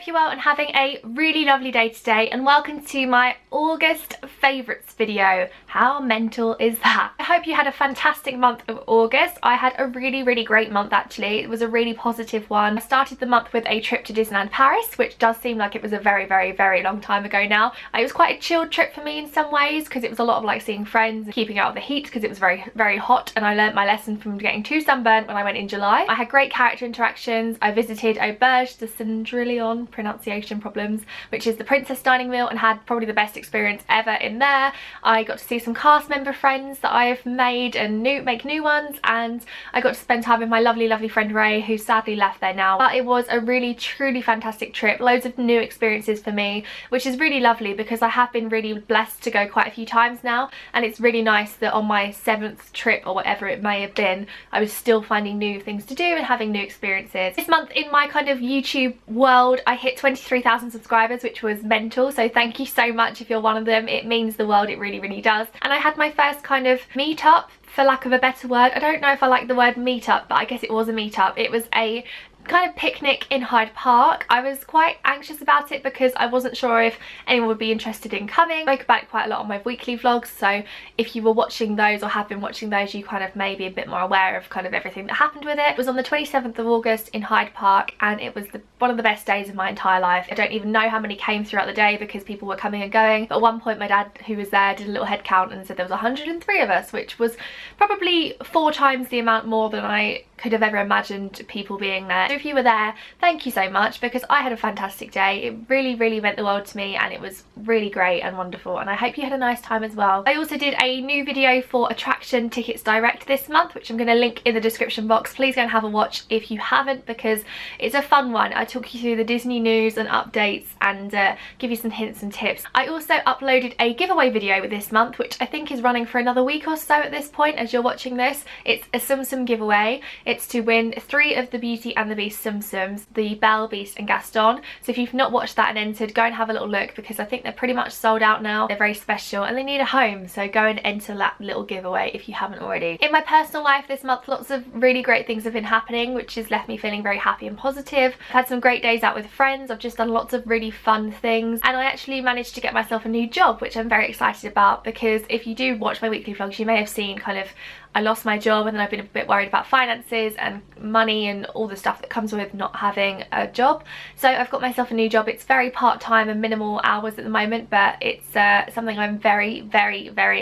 you're well and having a really lovely day today, and welcome to my August favourites video. How mental is that? I hope you had a fantastic month of August. I had a really great month actually. It was a really positive one. I started the month with a trip to Disneyland Paris, which does seem like it was a very long time ago now. It was quite a chilled trip for me in some ways because it was a lot of like seeing friends and keeping out of the heat because it was very hot, and I learnt my lesson from getting too sunburnt when I went in July. I had great character interactions. I visited Auberge de Cendrillon, pronunciation problems, which is the princess dining meal, and had probably the best experience ever in there. I got to see some cast member friends that I've made and make new ones, and I got to spend time with my lovely friend Ray, who sadly left there now. But it was a really truly fantastic trip, loads of new experiences for me, which is really lovely because I have been really blessed to go quite a few times now, and it's really nice that on my 7th trip or whatever it may have been, I was still finding new things to do and having new experiences. This month in my kind of YouTube world, I hit 23,000 subscribers, which was mental, so thank you so much if you're one of them. It means the world, it really does. And I had my first kind of meetup, for lack of a better word. I don't know if I like the word meetup, but I guess it was a meetup. It was a kind of picnic in Hyde Park. I was quite anxious about it because I wasn't sure if anyone would be interested in coming. I spoke about it quite a lot on my weekly vlogs, so if you were watching those or have been watching those, you kind of may be a bit more aware of kind of everything that happened with it. It was on the 27th of August in Hyde Park, and it was one of the best days of my entire life. I don't even know how many came throughout the day because people were coming and going, but at one point my dad, who was there, did a little head count and said there was 103 of us, which was probably 4 times the amount more than I could have ever imagined people being there. So if you were there, thank you so much, because I had a fantastic day. It really meant the world to me, and it was really great and wonderful, and I hope you had a nice time as well. I also did a new video for attraction tickets direct this month, which I'm going to link in the description box. Please go and have a watch if you haven't, because it's a fun one. I talk you through the Disney news and updates and give you some hints and tips. I also uploaded a giveaway video this month, which I think is running for another week or so at this point as you're watching this. It's a Tsum Tsum giveaway. It's to win 3 of the Beauty and the Beast Tsum Tsums, the Belle, Beast and Gaston. So if you've not watched that and entered, go and have a little look, because I think they're pretty much sold out now. They're very special and they need a home, so go and enter that little giveaway if you haven't already. In my personal life this month, lots of really great things have been happening, which has left me feeling very happy and positive. I've had some great days out with friends. I've just done lots of really fun things, and I actually managed to get myself a new job, which I'm very excited about, because if you do watch my weekly vlogs, you may have seen kind of I lost my job, and then I've been a bit worried about finances and money and all the stuff that comes with not having a job. So I've got myself a new job. It's very part-time and minimal hours at the moment, but it's something I'm very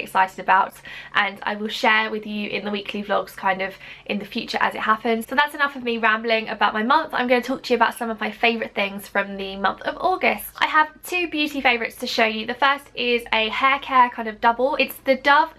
excited about, and I will share with you in the weekly vlogs kind of in the future as it happens. So that's enough of me rambling about my month. I'm going to talk to you about some of my favourite things from the month of August. I have 2 beauty favourites to show you. The first is a hair care kind of double. It's the Dove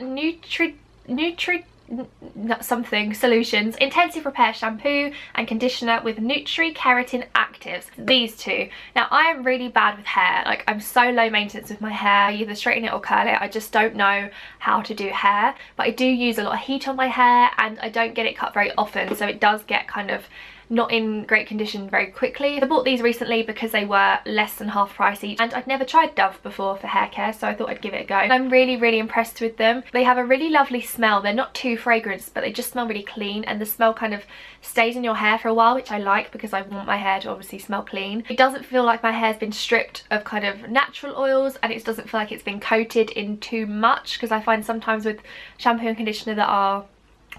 something Solutions Intensive Repair Shampoo and Conditioner with Nutri Keratin Actives. These 2. Now I am really bad with hair. Like, I'm so low maintenance with my hair. I either straighten it or curl it. I just don't know how to do hair, but I do use a lot of heat on my hair, and I don't get it cut very often, so it does get kind of not in great condition very quickly. I bought these recently because they were less than half price each, and I'd never tried Dove before for hair care, so I thought I'd give it a go. And I'm really impressed with them. They have a really lovely smell. They're not too fragrant, but they just smell really clean, and the smell kind of stays in your hair for a while, which I like because I want my hair to obviously smell clean. It doesn't feel like my hair's been stripped of kind of natural oils, and it doesn't feel like it's been coated in too much, because I find sometimes with shampoo and conditioner that are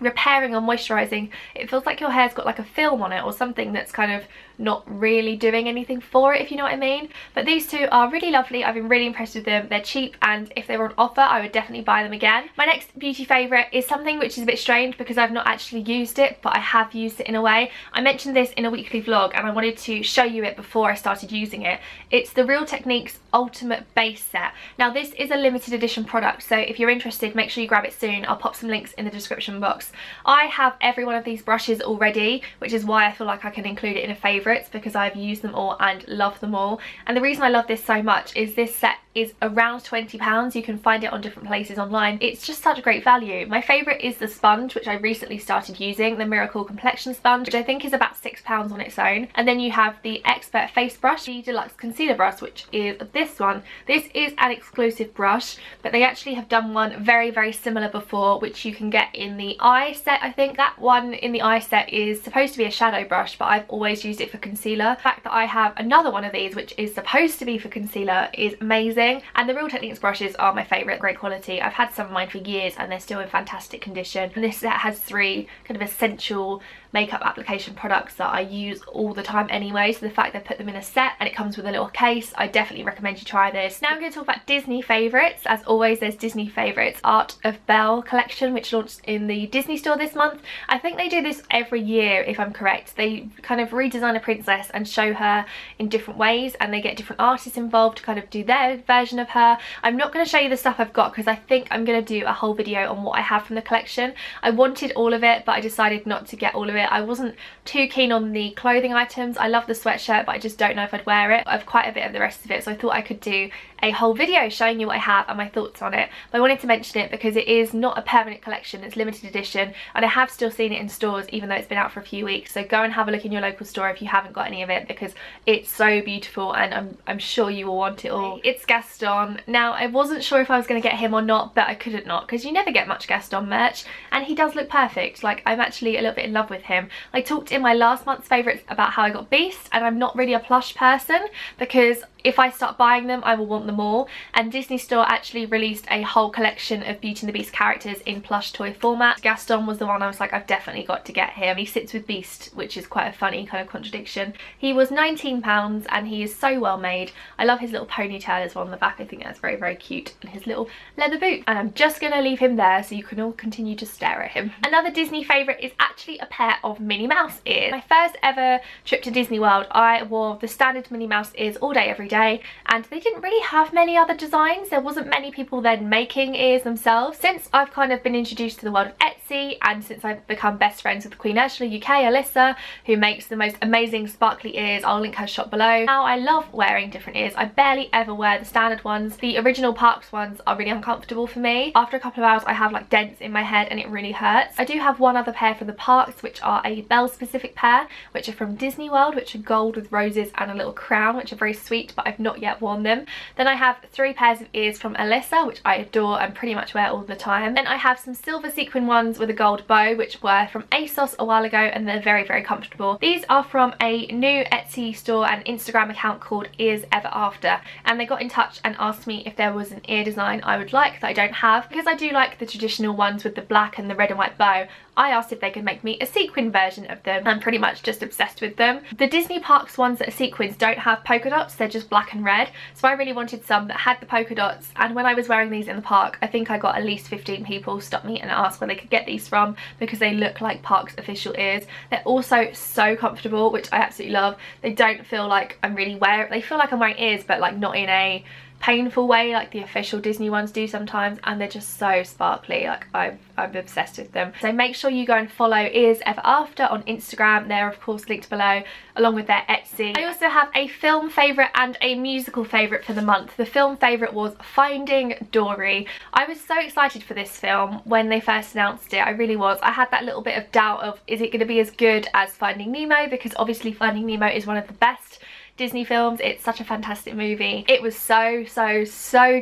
repairing or moisturizing, it feels like your hair's got like a film on it or something that's kind of not really doing anything for it, if you know what I mean. But these 2 are really lovely. I've been really impressed with them. They're cheap, and if they were on offer I would definitely buy them again. My next beauty favourite is something which is a bit strange because I've not actually used it, but I have used it in a way. I mentioned this in a weekly vlog and I wanted to show you it before I started using it. It's the Real Techniques Ultimate Base Set. Now this is a limited edition product, so if you're interested, make sure you grab it soon. I'll pop some links in the description box. I have every one of these brushes already, which is why I feel like I can include it in a favourites, because I've used them all and love them all. And the reason I love this so much is this set is around £20. You can find it on different places online. It's just such a great value. My favourite is the sponge, which I recently started using, the Miracle Complexion Sponge, which I think is about £6 on its own. And then you have the Expert Face Brush, the Deluxe Concealer Brush, which is this one. This is an exclusive brush, but they actually have done one very similar before, which you can get in the eye set. I think that one in the eye set is supposed to be a shadow brush, but I've always used it for concealer. The fact that I have another one of these which is supposed to be for concealer is amazing, and the Real Techniques brushes are my favourite. Great quality. I've had some of mine for years and they're still in fantastic condition, and this set has 3 kind of essential makeup application products that I use all the time anyway, so the fact they put them in a set and it comes with a little case, I definitely recommend you try this. Now I'm going to talk about Disney favourites. As always, there's Disney favourites Art of Belle collection, which launched in the Disney store this month. I think they do this every year if I'm correct. They kind of redesign a princess and show her in different ways, and they get different artists involved to kind of do their version of her. I'm not going to show you the stuff I've got because I think I'm going to do a whole video on what I have from the collection. I wanted all of it but I decided not to get all of it. I wasn't too keen on the clothing items. I love the sweatshirt but I just don't know if I'd wear it. I have quite a bit of the rest of it, so I thought I could do a whole video showing you what I have and my thoughts on it. But I wanted to mention it because it is not a permanent collection, it's limited edition, and I have still seen it in stores even though it's been out for a few weeks. So go and have a look in your local store if you haven't got any of it, because it's so beautiful and I'm sure you will want it all. It's Gaston. Now I wasn't sure if I was going to get him or not, but I couldn't not, because you never get much Gaston merch and he does look perfect. Like, I'm actually a little bit in love with him. I talked in my last month's favourites about how I got Beast, and I'm not really a plush person because if I start buying them I will want them all, and Disney Store actually released a whole collection of Beauty and the Beast characters in plush toy format. Gaston was the one I was like, I've definitely got to get him. He sits with Beast, which is quite a funny kind of contradiction. He was £19 and he is so well made. I love his little ponytail as well on the back. I think that's very, very cute, and his little leather boot. And I'm just going to leave him there so you can all continue to stare at him. Another Disney favourite is actually a pair of Minnie Mouse ears. My first ever trip to Disney World, I wore the standard Minnie Mouse ears all day every day, and they didn't really have many other designs. There wasn't many people then making ears themselves. Since I've kind of been introduced to the world of Etsy, and since I've become best friends with Queen Ursula UK, Alyssa, who makes the most amazing sparkly ears, I'll link her shop below. Now I love wearing different ears. I barely ever wear the standard ones. The original Parks ones are really uncomfortable for me. After a couple of hours I have like dents in my head and it really hurts. I do have one other pair from the Parks, which are a Belle specific pair, which are from Disney World, which are gold with roses and a little crown, which are very sweet, but I've not yet worn them. Then I have 3 pairs of ears from Alyssa, which I adore and pretty much wear all the time. Then I have some silver sequin ones with a gold bow, which were from ASOS a while ago, and they're very, very comfortable. These are from a new Etsy store and Instagram account called Ears Ever After, and they got in touch and asked me if there was an ear design I would like that I don't have. Because I do like the traditional ones with the black and the red and white bow, I asked if they could make me a sequin version of them. I'm pretty much just obsessed with them. The Disney Parks ones that are sequins don't have polka dots, they're just black and red, so I really wanted some that had the polka dots, and when I was wearing these in the park I think I got at least 15 people stop me and ask where they could get these from because they look like Parks official ears. They're also so comfortable, which I absolutely love. They don't feel like I'm really wearing, they feel like I'm wearing ears but like not in a painful way like the official Disney ones do sometimes, and they're just so sparkly. Like I'm obsessed with them. So make sure you go and follow Ears Ever After on Instagram. They're of course linked below, along with their Etsy. I also have a film favourite and a musical favourite for the month. The film favourite was Finding Dory. I was so excited for this film when they first announced it. I really was. I had that little bit of doubt of, is it going to be as good as Finding Nemo, because obviously Finding Nemo is one of the best Disney films. It's such a fantastic movie. It was so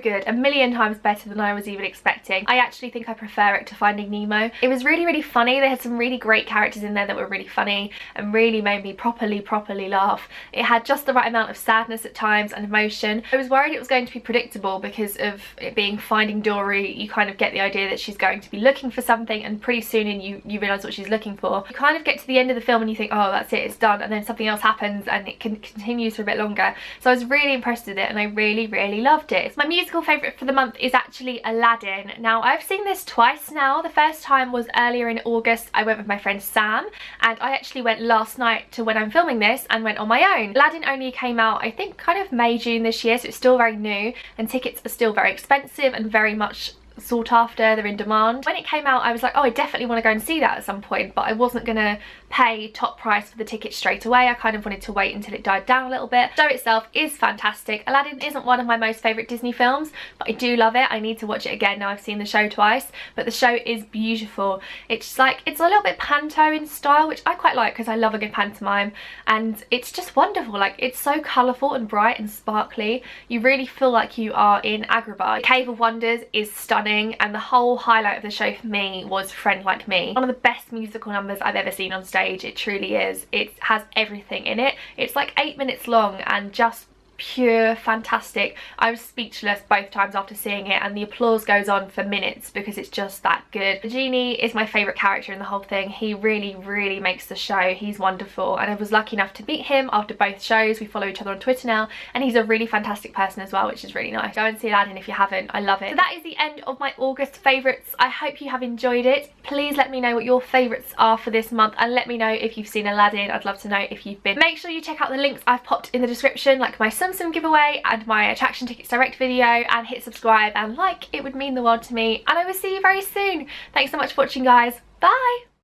good, a million times better than I was even expecting. I actually think I prefer it to Finding Nemo. It was really, really funny. They had some really great characters in there that were really funny and really made me properly laugh. It had just the right amount of sadness at times and emotion. I was worried it was going to be predictable because of it being Finding Dory. You kind of get the idea that she's going to be looking for something, and pretty soon you realise what she's looking for. You kind of get to the end of the film and you think, oh, that's it, it's done, and then something else happens and it can continue for a bit longer. So I was really impressed with it and I really loved it. My musical favourite for the month is actually Aladdin. Now I've seen this twice now. The first time was earlier in August. I went with my friend Sam, and I actually went last night to when I'm filming this and went on my own. Aladdin only came out I think kind of May, June this year, so it's still very new and tickets are still very expensive and very much sought after, they're in demand. When it came out I was like, oh, I definitely want to go and see that at some point, but I wasn't gonna pay top price for the ticket straight away. I kind of wanted to wait until it died down a little bit. The show itself is fantastic. Aladdin isn't one of my most favourite Disney films, but I do love it. I need to watch it again now I've seen the show twice, but the show is beautiful. It's like, it's a little bit panto in style, which I quite like because I love a good pantomime, and it's just wonderful. Like, it's so colourful and bright and sparkly. You really feel like you are in Agrabah. Cave of Wonders is stunning. stunning, and the whole highlight of the show for me was Friend Like Me. One of the best musical numbers I've ever seen on stage. It truly is. It has everything in it. It's like 8 minutes long and just pure fantastic. I was speechless both times after seeing it, and the applause goes on for minutes because it's just that good. The genie is my favourite character in the whole thing. He really makes the show. He's wonderful, and I was lucky enough to meet him after both shows. We follow each other on Twitter now, and he's a really fantastic person as well, which is really nice. Go and see Aladdin if you haven't. I love it. So that is the end of my August favourites. I hope you have enjoyed it. Please let me know what your favourites are for this month, and let me know if you've seen Aladdin. I'd love to know if you've been. Make sure you check out the links I've popped in the description, like my some giveaway and my attraction tickets direct video, and hit subscribe and like. It would mean the world to me, and I will see you very soon. Thanks so much for watching, guys. Bye.